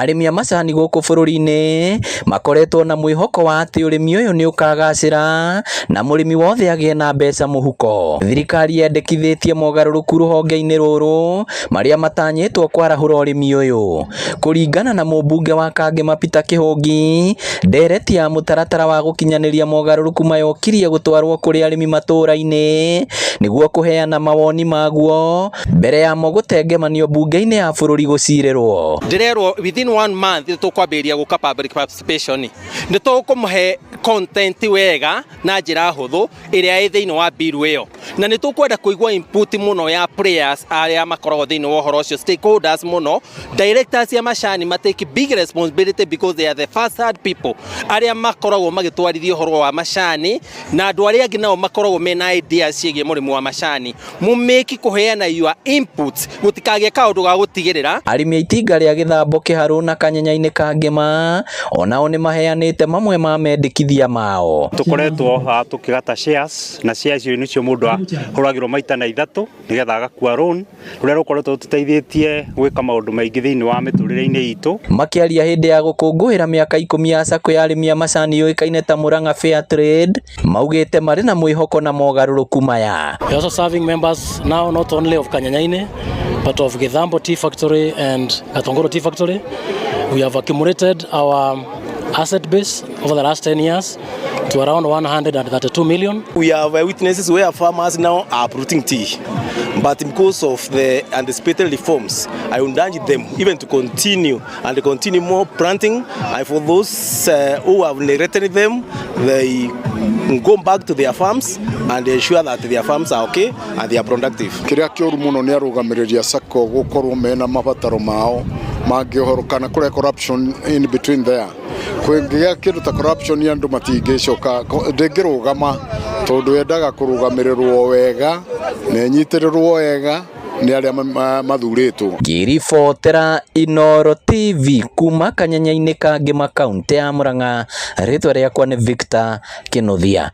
Arĩmi a macani gũkũ bũrũri-inĩ makoretwo na mwĩhoko wa atĩ ũrĩmi ũyũ nĩ ũkagacĩra na mũrĩmi wothe agĩe na mbeca mũhuko. Thirikari yendekithĩtie mogarũrũku rũhonge-inĩ rũrũ marĩa matanyĩtwo kwarahũra ũrĩmi ũyũ. Kũringana na mũmbunge wa Kangema Peter Kĩhũngi, ndereti ya mũtaratara wa gũkinyanĩria mogarũrũku mayokirie gũtwarwo kũrĩ arĩmi matũũra-inĩ nĩguo kũheana mawoni maguo mbere ya mo gũtengemanio bunge-inĩ ya bũrũri gũcirĩrwo. Ndirerwo within 1 month nĩtũkwambĩrĩria gũka public participation, nĩtũkũmũhe content wega na njĩra hũthũ ĩrĩa ĩ thĩinĩ wa bill ĩyo, na nĩtũkwenda kũigua input mũno ya players arĩa makoragwo thĩinĩ wa ũhoro ũcio, stakeholders mũno. Directors ya macani matake big responsibility because they are the first hand people arĩa makoragwo magĩtwarithia ũhoro wa macani, na andũ arĩa angĩ nao makoragwo mena ideas ciĩgiĩ mũrĩmi wa macani. Mumĩki kũheana your input, gũtikagĩe kaũndũ ga gũtigĩrĩra. Arĩmi a itinga rĩa Gĩthambo, Kĩharũ na Kanyenya-inĩ ka Ngema onao nĩ maheanĩte mamwe ma mendekithia mao. Tukoretwo tukigata shares na shares icio nĩcio mũndũ ahũragĩrwo maita na ithatũ nĩgetha agakua loan rũrĩa rũkoretwo tũteithĩtie gwĩka maũndũ maingĩ thĩinĩ wa mĩtũrĩre-inĩ itũ. Makĩaria hĩndĩ ya gũkũngũĩra mĩaka 10 ya sacco ya arĩmi a macani yũĩkaine ta Murang'a Fair Trade, maugĩte marĩ na mwĩhoko na mogarũrũku maya. We are also serving members now not only of Kanyenya but of Githambo Tea Factory and Katongoro Tea Factory. We have accumulated our asset base over the last 10 years to around 132 million. We have witnesses where farmers now are uprooting tea, but because of the anticipated reforms, I would urge them even to continue more planting. And for those who have neglected them, they go back to their farms and ensure that their farms are okay and they are productive. Kĩrĩa kĩũru mũno nĩ arũgamĩrĩria sacco gũkorwo mena mabataro mao mangĩohorokana kũrĩa corruption in between there. Kwĩngĩgĩa kĩndũ ta corruption ya andũ matingĩcoka ndĩngĩrũgama tondũ yendaga kũrũgamĩrĩrwo wega na nyitĩrĩrwo wega nĩ arĩa mathurĩtwo. Ngĩribotera Inooro TV kuma Kanyenya-inĩ ka Ngema, kaunti ya Murang'a, rĩtwa rĩakwa nĩ Victor Kĩnuthia.